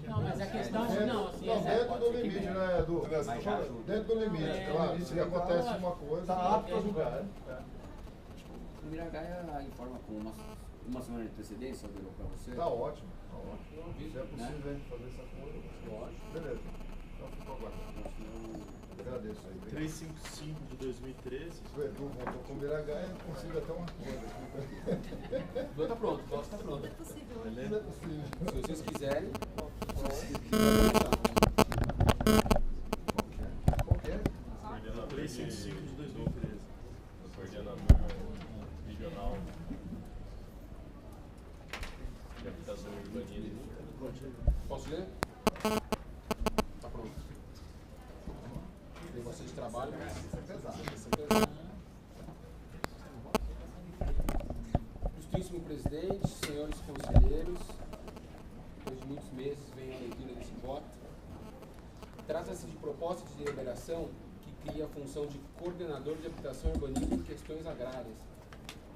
F: não, mas a questão não, assim,
E: dentro do limite, né, Edu? Dentro do limite, claro. Se acontece uma coisa.
J: Está apto a julgar.
D: O Miragaia informa com uma
L: uma semana de antecedência, Alberto, para você?
E: Tá ótimo, tá ótimo. Se é possível a gente fazer essa coisa, lógico. Beleza. Então ficou aguardando. Agradeço aí.
B: 355 de 2013.
E: O Edu voltou com o Miragaia, eu consigo até uma coisa aqui.
A: Tudo tá pronto, o voto tá pronto.
E: Tudo é possível.
A: Se vocês quiserem.
E: Qual que é?
B: 355 de 2013.
K: O coordenador regional de habitação e urbanismo.
A: Posso ler? Tá pronto. Tem bastante trabalho, mas
E: Isso é pesado.
A: Ilustríssimo presidente, senhores conselheiros, depois de muitos meses vem a leitura desse voto. Trata-se de proposta de deliberação que cria a função de coordenador de habitação e urbanismo em questões agrárias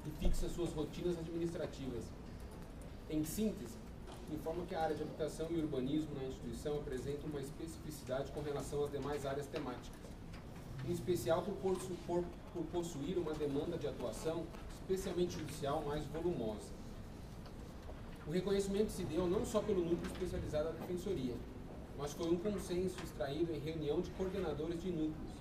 A: e fixa suas rotinas administrativas. Em síntese, informa que a área de habitação e urbanismo na instituição apresenta uma especificidade com relação às demais áreas temáticas, em especial por possuir uma demanda de atuação, especialmente judicial, mais volumosa. O reconhecimento se deu não só pelo núcleo especializado da Defensoria, mas foi um consenso extraído em reunião de coordenadores de núcleos,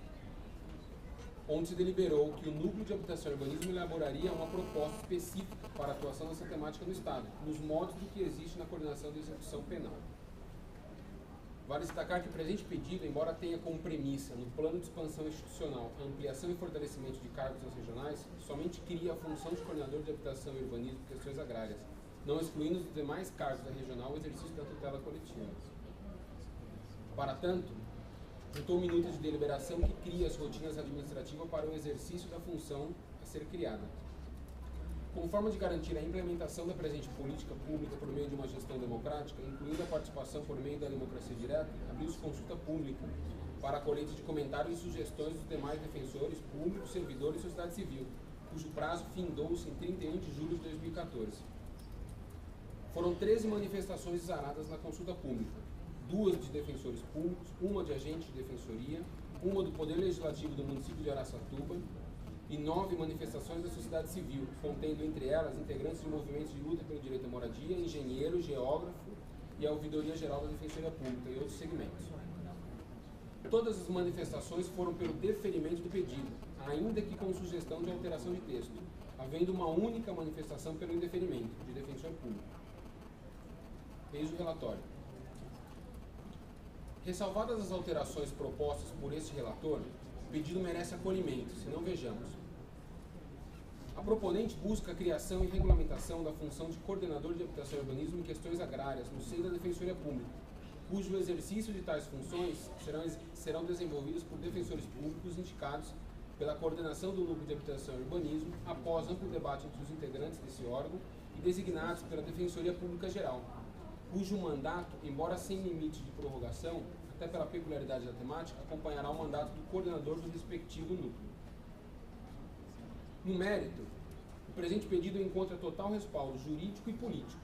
A: onde se deliberou que o Núcleo de Habitação e Urbanismo elaboraria uma proposta específica para a atuação dessa temática no Estado, nos modos do que existe na coordenação da execução penal. Vale destacar que o presente pedido, embora tenha como premissa, no plano de expansão institucional, a ampliação e fortalecimento de cargos nas regionais, somente cria a função de coordenador de habitação e urbanismo e questões agrárias, não excluindo os demais cargos da regional o exercício da tutela coletiva. Para tanto, juntou minuta de deliberação que cria as rotinas administrativas para o exercício da função a ser criada. Com forma de garantir a implementação da presente política pública por meio de uma gestão democrática, incluindo a participação por meio da democracia direta, abriu-se consulta pública para a colheita de comentários e sugestões dos demais defensores públicos, servidores e sociedade civil, cujo prazo findou-se em 31 de julho de 2014. Foram 13 manifestações exaradas na consulta pública, 2 de defensores públicos, 1 de agente de defensoria, 1 do Poder Legislativo do município de Araçatuba e 9 manifestações da sociedade civil, contendo entre elas integrantes de movimentos de luta pelo direito à moradia, engenheiro, geógrafo e a Ouvidoria Geral da Defensoria Pública e outros segmentos. Todas as manifestações foram pelo deferimento do pedido, ainda que com sugestão de alteração de texto, havendo uma única manifestação pelo indeferimento, de defensor público. Eis o relatório. Ressalvadas as alterações propostas por este relator, o pedido merece acolhimento, se não vejamos. A proponente busca a criação e regulamentação da função de coordenador de habitação e urbanismo em questões agrárias no seio da Defensoria Pública, cujo exercício de tais funções serão desenvolvidos por defensores públicos indicados pela coordenação do Núcleo de Habitação e Urbanismo após amplo debate entre os integrantes desse órgão e designados pela Defensoria Pública Geral, cujo mandato, embora sem limite de prorrogação, até pela peculiaridade da temática, acompanhará o mandato do coordenador do respectivo núcleo. No mérito, o presente pedido encontra total respaldo jurídico e político,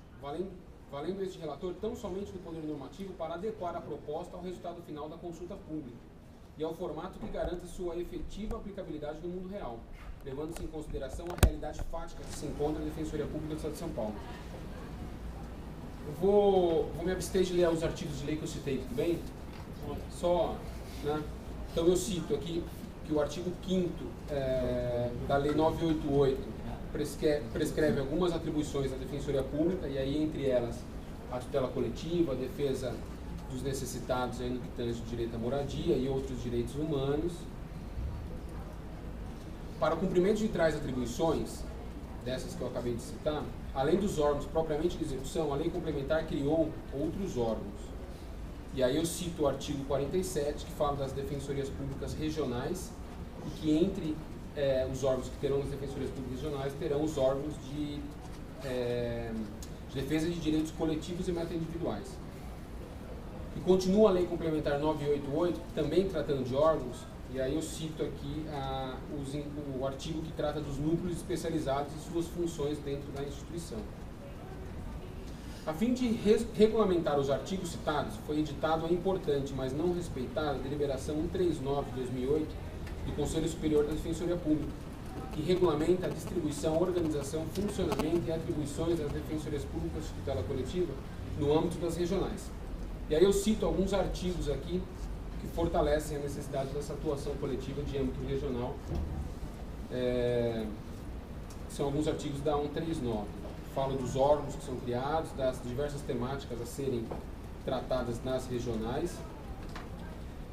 A: valendo este relator tão somente do poder normativo para adequar a proposta ao resultado final da consulta pública e ao formato que garanta sua efetiva aplicabilidade no mundo real, levando-se em consideração a realidade fática que se encontra na Defensoria Pública do Estado de São Paulo. Eu vou me abster de ler os artigos de lei que eu citei, tudo bem? Só, né? Então eu cito aqui que o artigo 5º da Lei 988 prescreve algumas atribuições da Defensoria Pública, e aí entre elas a tutela coletiva, a defesa dos necessitados aí no que tange direito à moradia e outros direitos humanos. Para o cumprimento de tais atribuições, dessas que eu acabei de citar, além dos órgãos propriamente de execução, a lei complementar criou outros órgãos. E aí eu cito o artigo 47, que fala das defensorias públicas regionais, e que entre os órgãos que terão as defensorias públicas regionais, terão os órgãos de defesa de direitos coletivos e meta-individuais. E continua a lei complementar 988, também tratando de órgãos, e aí eu cito aqui o artigo que trata dos núcleos especializados e suas funções dentro da instituição. A fim de regulamentar os artigos citados, foi editado a importante, mas não respeitada, deliberação 139 de 2008 do Conselho Superior da Defensoria Pública, que regulamenta a distribuição, organização, funcionamento e atribuições das defensorias públicas de tutela coletiva no âmbito das regionais. E aí eu cito alguns artigos aqui que fortalecem a necessidade dessa atuação coletiva de âmbito regional. São alguns artigos da 139. Falo dos órgãos que são criados, das diversas temáticas a serem tratadas nas regionais.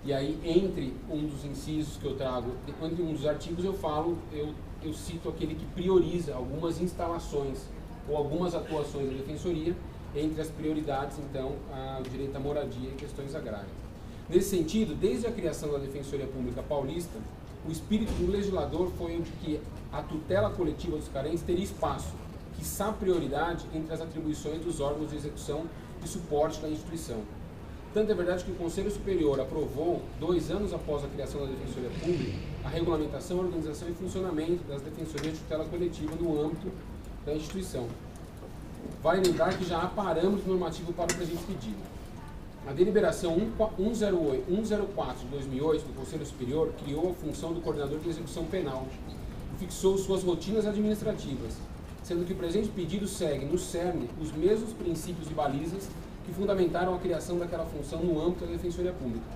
A: E aí, entre um dos incisos que eu trago, entre um dos artigos eu cito aquele que prioriza algumas instalações ou algumas atuações da defensoria, entre as prioridades, então, o direito à moradia e questões agrárias. Nesse sentido, desde a criação da Defensoria Pública Paulista, o espírito do legislador foi o de que a tutela coletiva dos carentes teria espaço, quiçá prioridade, entre as atribuições dos órgãos de execução e suporte da instituição. Tanto é verdade que o Conselho Superior aprovou, 2 anos após a criação da Defensoria Pública, a regulamentação, organização e funcionamento das defensorias de tutela coletiva no âmbito da instituição. Vale lembrar que já há parâmetro normativo para o presente pedido. A deliberação 104 de 2008 do Conselho Superior criou a função do coordenador de execução penal e fixou suas rotinas administrativas, sendo que o presente pedido segue, no cerne, os mesmos princípios e balizas que fundamentaram a criação daquela função no âmbito da Defensoria Pública.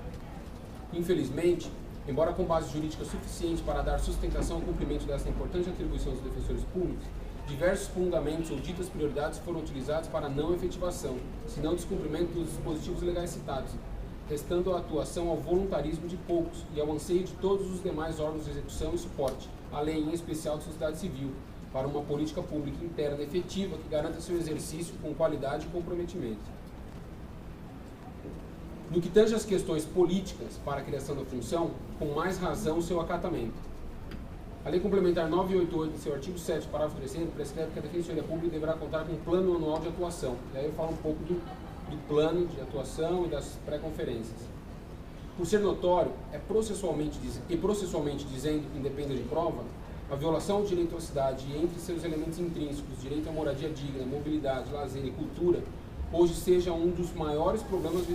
A: Infelizmente, embora com base jurídica suficiente para dar sustentação ao cumprimento dessa importante atribuição dos defensores públicos, diversos fundamentos ou ditas prioridades foram utilizados para não efetivação, senão descumprimento dos dispositivos legais citados, restando a atuação ao voluntarismo de poucos e ao anseio de todos os demais órgãos de execução e suporte, além em especial da sociedade civil, para uma política pública interna efetiva que garanta seu exercício com qualidade e comprometimento. No que tange às questões políticas para a criação da função, com mais razão o seu acatamento. A Lei Complementar 988, em seu artigo 7, parágrafo 3º, prescreve que a Defensoria Pública deverá contar com um plano anual de atuação. E aí eu falo um pouco do plano de atuação e das pré-conferências. Por ser notório, processualmente dizendo, independente de prova, a violação ao direito à cidade e entre seus elementos intrínsecos, direito à moradia digna, mobilidade, lazer e cultura, hoje seja um dos maiores problemas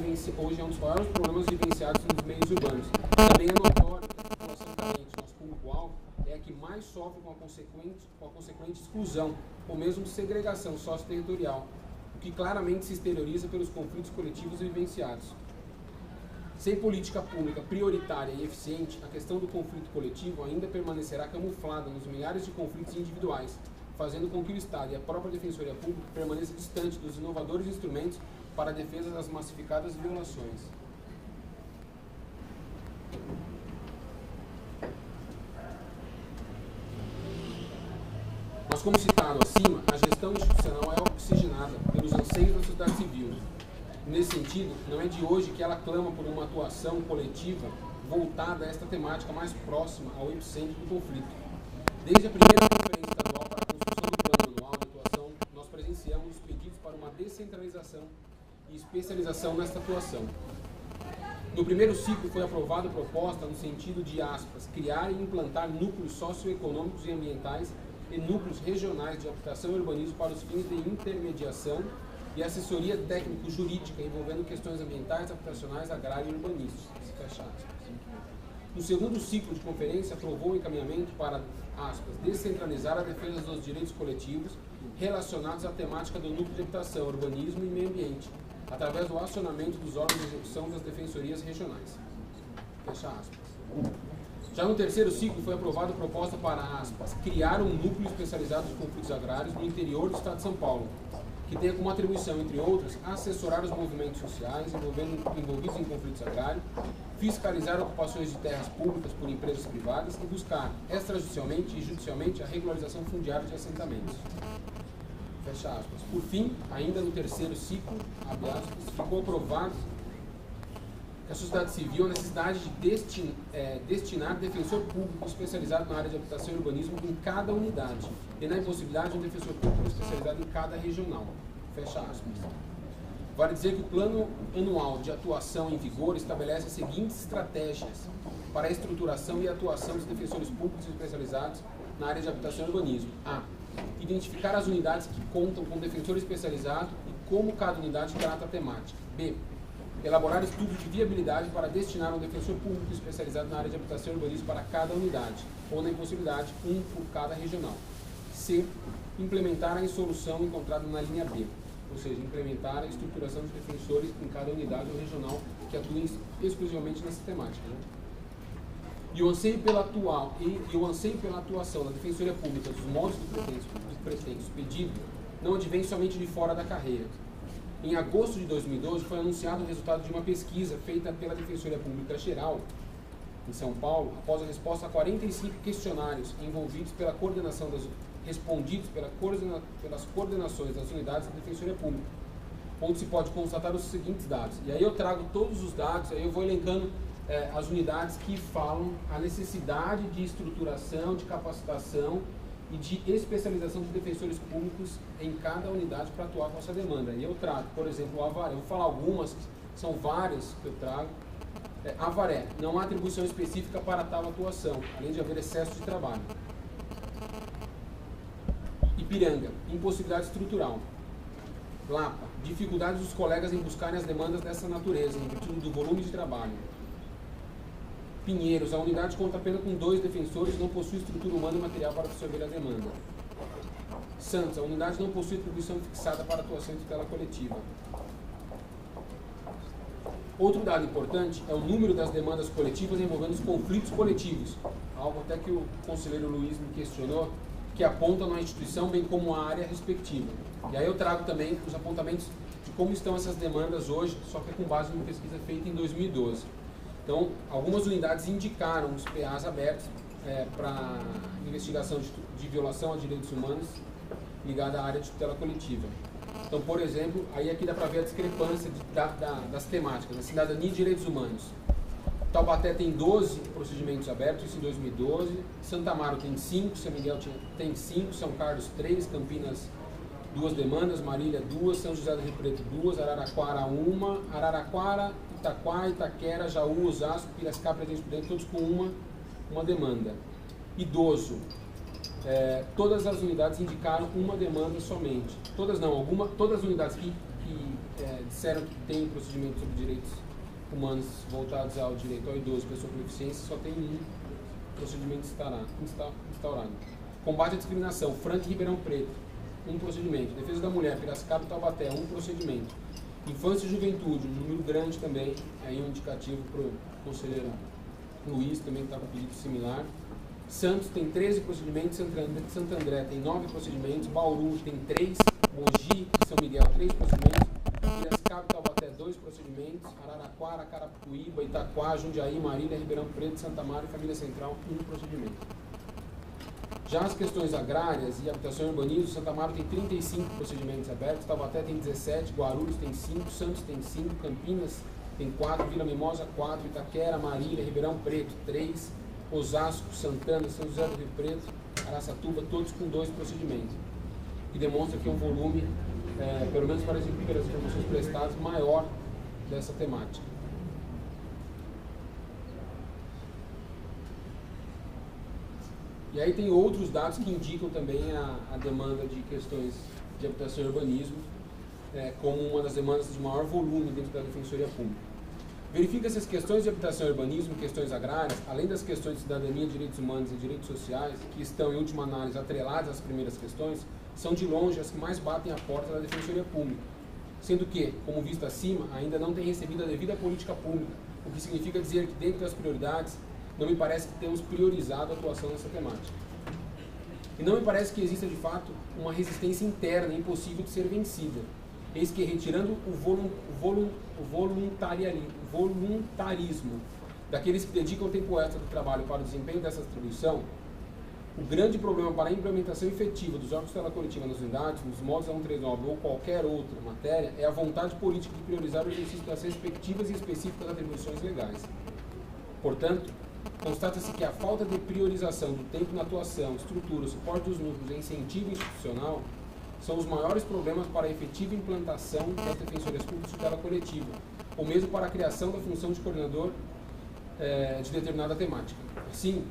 A: vivenciados nos meios urbanos. Também é notório que a população carente, nosso público-alvo, é a que mais sofre com a consequente exclusão, ou mesmo segregação socio-territorial, o que claramente se exterioriza pelos conflitos coletivos vivenciados. Sem política pública prioritária e eficiente, a questão do conflito coletivo ainda permanecerá camuflada nos milhares de conflitos individuais, fazendo com que o Estado e a própria Defensoria Pública permaneçam distantes dos inovadores instrumentos para a defesa das massificadas violações. Mas, como citado acima, a gestão institucional é oxigenada pelos anseios da sociedade civil. Nesse sentido, não é de hoje que ela clama por uma atuação coletiva voltada a esta temática mais próxima ao epicentro do conflito. Desde a primeira conferência estadual para a construção do plano anual de atuação, nós presenciamos os pedidos para uma descentralização e especialização nesta atuação. No primeiro ciclo foi aprovada a proposta no sentido de, aspas, criar e implantar núcleos socioeconômicos e ambientais e núcleos regionais de habitação e urbanismo para os fins de intermediação e assessoria técnico-jurídica envolvendo questões ambientais, habitacionais, agrárias e urbanísticas. No segundo ciclo de conferência, aprovou o encaminhamento para, aspas, descentralizar a defesa dos direitos coletivos relacionados à temática do núcleo de habitação, urbanismo e meio ambiente, através do acionamento dos órgãos de execução das defensorias regionais. Fecha aspas. Já no terceiro ciclo, foi aprovada a proposta para, aspas, criar um núcleo especializado de conflitos agrários no interior do Estado de São Paulo, que tenha como atribuição, entre outras, assessorar os movimentos sociais envolvidos em conflitos agrários, fiscalizar ocupações de terras públicas por empresas privadas e buscar, extrajudicialmente e judicialmente, a regularização fundiária de assentamentos. Fecha aspas. Por fim, ainda no terceiro ciclo, abre aspas, ficou aprovado que a sociedade civil a necessidade de destinar defensor público especializado na área de habitação e urbanismo em cada unidade e na impossibilidade de um defensor público especializado em cada regional. Fecha aspas. Vale dizer que o plano anual de atuação em vigor estabelece as seguintes estratégias para a estruturação e atuação dos defensores públicos especializados na área de habitação e urbanismo. A. Identificar as unidades que contam com defensor especializado e como cada unidade trata a temática. B. elaborar estudos de viabilidade para destinar um defensor público especializado na área de habitação e urbanismo para cada unidade, ou na impossibilidade, um por cada regional. C. Implementar a solução encontrada na linha B, ou seja, implementar a estruturação de defensores em cada unidade ou regional que atuem exclusivamente nessa temática. Né? E o anseio pela atuação da Defensoria Pública dos moldes do pretenso pedido não advém somente de fora da carreira. Em agosto de 2012, foi anunciado o resultado de uma pesquisa feita pela Defensoria Pública Geral, em São Paulo, após a resposta a 45 questionários respondidos pelas coordenações das unidades da Defensoria Pública, onde se pode constatar os seguintes dados. E aí eu trago todos os dados, aí eu vou elencando as unidades que falam a necessidade de estruturação, de capacitação e de especialização de defensores públicos em cada unidade para atuar com essa demanda. E eu trago, por exemplo, o Avaré. Eu vou falar algumas, são várias que eu trago. Avaré, não há atribuição específica para tal atuação, além de haver excesso de trabalho. Ipiranga, impossibilidade estrutural. Lapa, dificuldades dos colegas em buscarem as demandas dessa natureza, em virtude do volume de trabalho. Pinheiros, a unidade conta apenas com 2 defensores e não possui estrutura humana e material para absorver a demanda. Santos, a unidade não possui atribuição fixada para atuação em tutela coletiva. Outro dado importante é o número das demandas coletivas envolvendo os conflitos coletivos, algo até que o conselheiro Luiz me questionou, que aponta na instituição bem como a área respectiva. E aí eu trago também os apontamentos de como estão essas demandas hoje, só que com base em uma pesquisa feita em 2012. Então, algumas unidades indicaram os PAs abertos para investigação de violação a direitos humanos ligada à área de tutela coletiva. Então, por exemplo, aí aqui dá para ver a discrepância das temáticas, da cidadania e direitos humanos. Taubaté tem 12 procedimentos abertos, isso em 2012. Santa Amaro tem 5, São Miguel tem 5, São Carlos 3, Campinas 2 demandas, Marília 2, São José do Rio Preto 2, Araraquara 1, Araraquara, Itaquá, Itaquera, Jaú, Osasco, Piracicaba, Presidente Prudente, todos com uma demanda. Idoso, todas as unidades indicaram uma demanda somente. Todas as unidades que disseram que tem procedimento sobre direitos humanos voltados ao direito ao idoso, pessoa com deficiência, só tem um procedimento instaurado. Combate à discriminação, Franca e Ribeirão Preto, um procedimento. Defesa da mulher, Piracicaba e Taubaté, um procedimento. Infância e juventude, um número grande também, aí um indicativo para o conselheiro Luiz, também está com pedido similar. Santos tem 13 procedimentos, Santo André tem 9 procedimentos, Bauru tem 3, Mogi e São Miguel 3 procedimentos, Piracicaba e Taubaté 2 procedimentos, Araraquara, Carapicuíba, Itaquá, Jundiaí, Marília, Ribeirão Preto, Santa Amaro e Família Central, um procedimento. Já as questões agrárias e habitação e urbanismo, Santa Amaro tem 35 procedimentos abertos, Taubaté tem 17, Guarulhos tem 5, Santos tem 5, Campinas tem 4, Vila Mimosa 4, Itaquera, Marília, Ribeirão Preto 3, Osasco, Santana, São José do Rio Preto, Araçatuba, todos com 2 procedimentos. E demonstra que é um volume, pelo menos para as informações prestadas, maior dessa temática. E aí tem outros dados que indicam também a demanda de questões de habitação e urbanismo como uma das demandas de maior volume dentro da Defensoria Pública. Verifica-se as questões de habitação e urbanismo, questões agrárias, além das questões de cidadania, direitos humanos e direitos sociais, que estão, em última análise, atreladas às primeiras questões, são de longe as que mais batem à porta da Defensoria Pública, sendo que, como visto acima, ainda não tem recebido a devida política pública, o que significa dizer que, dentro das prioridades, não me parece que temos priorizado a atuação nessa temática. E não me parece que exista, de fato, uma resistência interna impossível de ser vencida. Eis que, retirando o voluntarismo daqueles que dedicam tempo extra do trabalho para o desempenho dessa atribuição, o grande problema para a implementação efetiva dos órgãos de tutela coletiva nas unidades, nos modos da 139 ou qualquer outra matéria, é a vontade política de priorizar o exercício das respectivas e específicas atribuições legais. Portanto, constata-se que a falta de priorização do tempo na atuação, estrutura, suporte dos núcleos e incentivo institucional são os maiores problemas para a efetiva implantação das defensorias públicas de tutela coletiva, ou mesmo para a criação da função de coordenador de determinada temática. Assim,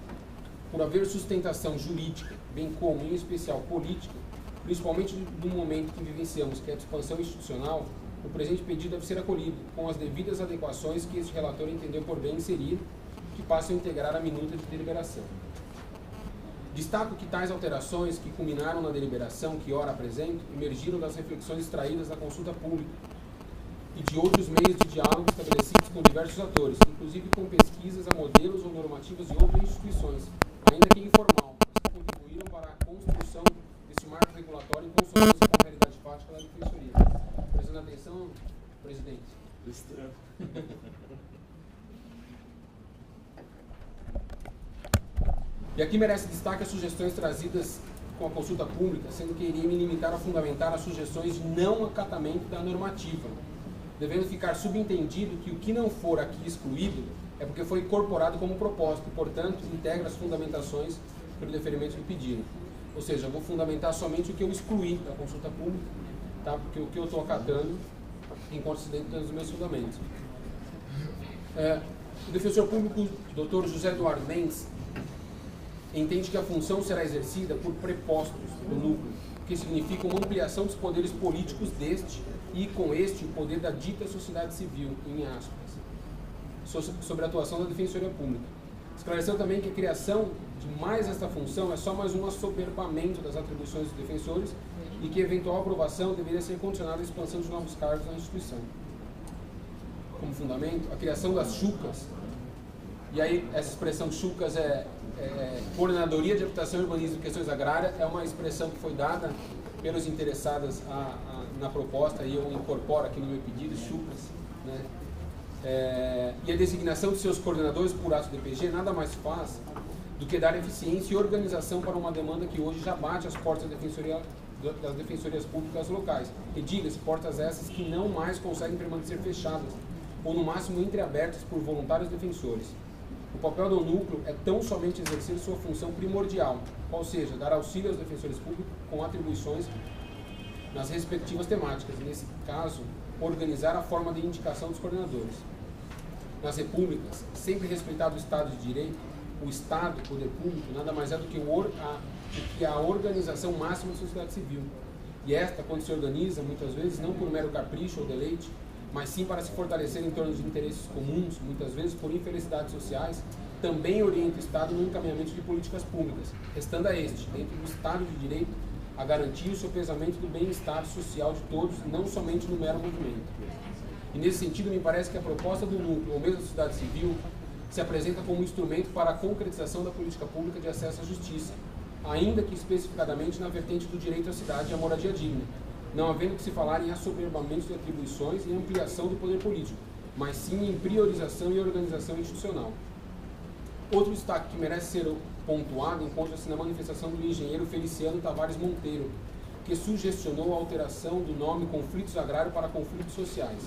A: por haver sustentação jurídica, bem como, em especial, política, principalmente no momento que vivenciamos, que é a expansão institucional,
M: o presente pedido deve ser acolhido, com as devidas adequações que este relator entendeu por bem inserir, que passam a integrar a minuta de deliberação. Destaco que tais alterações, que culminaram na deliberação que ora apresento, emergiram das reflexões extraídas da consulta pública e de outros meios de diálogo estabelecidos com diversos atores, inclusive com pesquisas a modelos ou normativas de outras instituições, ainda que informal, mas que contribuíram para a construção desse marco regulatório em consonância com a realidade fática da Defensoria. Prestando atenção, presidente. E aqui merece destaque as sugestões trazidas com a consulta pública, sendo que iria me limitar a fundamentar as sugestões de não acatamento da normativa, devendo ficar subentendido que o que não for aqui excluído é porque foi incorporado como propósito e, portanto, integra as fundamentações pelo deferimento do pedido. Ou seja, eu vou fundamentar somente o que eu excluí da consulta pública, tá? Porque o que eu estou acatando encontra-se dentro dos meus fundamentos. O defensor público, Dr. José Eduardo Mendes, entende que a função será exercida por prepostos do núcleo, que significa uma ampliação dos poderes políticos deste e, com este, o poder da dita sociedade civil, em aspas, sobre a atuação da Defensoria Pública. Esclareceu também que a criação de mais esta função é só mais um assoberbamento das atribuições dos defensores e que eventual aprovação deveria ser condicionada à expansão de novos cargos na instituição. Como fundamento, a criação das chucas, e aí essa expressão chucas Coordenadoria de Habitação, Urbanismo e Questões Agrárias, é uma expressão que foi dada pelos interessados na proposta, e eu incorporo aqui no meu pedido, chucas, né? E a designação de seus coordenadores por ato do DPG nada mais faz do que dar eficiência e organização para uma demanda que hoje já bate às portas das defensorias públicas locais. E diga-se, portas essas que não mais conseguem permanecer fechadas, ou no máximo entreabertas por voluntários defensores. O papel do núcleo é tão somente exercer sua função primordial, ou seja, dar auxílio aos defensores públicos com atribuições nas respectivas temáticas, e nesse caso, organizar a forma de indicação dos coordenadores. Nas repúblicas, sempre respeitado o Estado de Direito, o Estado, o poder público, nada mais é do que a organização máxima da sociedade civil. E esta, quando se organiza, muitas vezes, não por mero capricho ou deleite, mas sim para se fortalecer em torno de interesses comuns, muitas vezes por infelicidades sociais, também orienta o Estado no encaminhamento de políticas públicas, restando a este, dentro do Estado de Direito, a garantir o sopesamento do bem-estar social de todos, não somente no mero movimento. E nesse sentido, me parece que a proposta do núcleo, ou mesmo da sociedade civil, se apresenta como um instrumento para a concretização da política pública de acesso à justiça, ainda que especificadamente na vertente do direito à cidade e à moradia digna, não havendo que se falar em assoberbamento de atribuições e ampliação do poder político, mas sim em priorização e organização institucional. Outro destaque que merece ser pontuado encontra-se na manifestação do engenheiro Feliciano Tavares Monteiro, que sugestionou a alteração do nome conflitos agrários para conflitos sociais.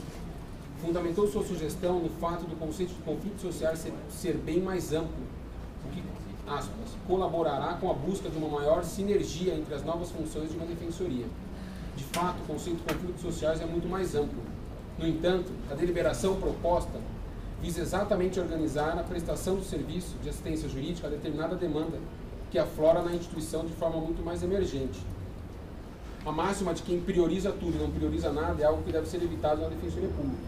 M: Fundamentou sua sugestão no fato do conceito de conflitos sociais ser bem mais amplo, o que, aspas, colaborará com a busca de uma maior sinergia entre as novas funções de uma defensoria. De fato, o conceito de conflitos sociais é muito mais amplo. No entanto, a deliberação proposta visa exatamente organizar a prestação do serviço de assistência jurídica a determinada demanda que aflora na instituição de forma muito mais emergente. A máxima de quem prioriza tudo e não prioriza nada é algo que deve ser evitado na Defensoria Pública,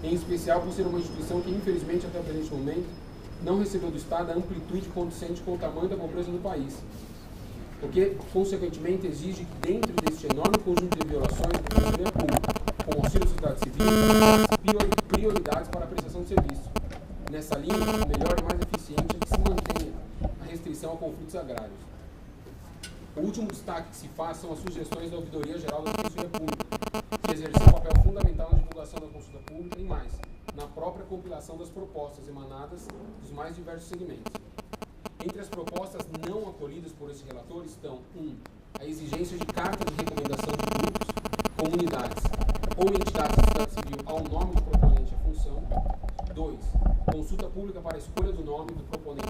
M: em especial por ser uma instituição que, infelizmente, até o presente momento, não recebeu do Estado a amplitude condizente com o tamanho da pobreza do país, o que, consequentemente, exige que, dentro deste enorme conjunto de violações da Defensoria Pública, com o auxílio da sociedade civil, prioridades para a prestação de serviço. Nessa linha, o melhor e mais eficiente é que se mantenha a restrição a conflitos agrários. O último destaque que se faz são as sugestões da Ouvidoria Geral da Defensoria Pública, que exerceu um papel fundamental na divulgação da consulta pública e mais, na própria compilação das propostas emanadas dos mais diversos segmentos. Entre as propostas não acolhidas por esse relator estão: 1. A exigência de carta de recomendação de grupos, comunidades ou entidades da sociedade civil ao nome do proponente e à função. 2. Consulta pública para a escolha do nome do proponente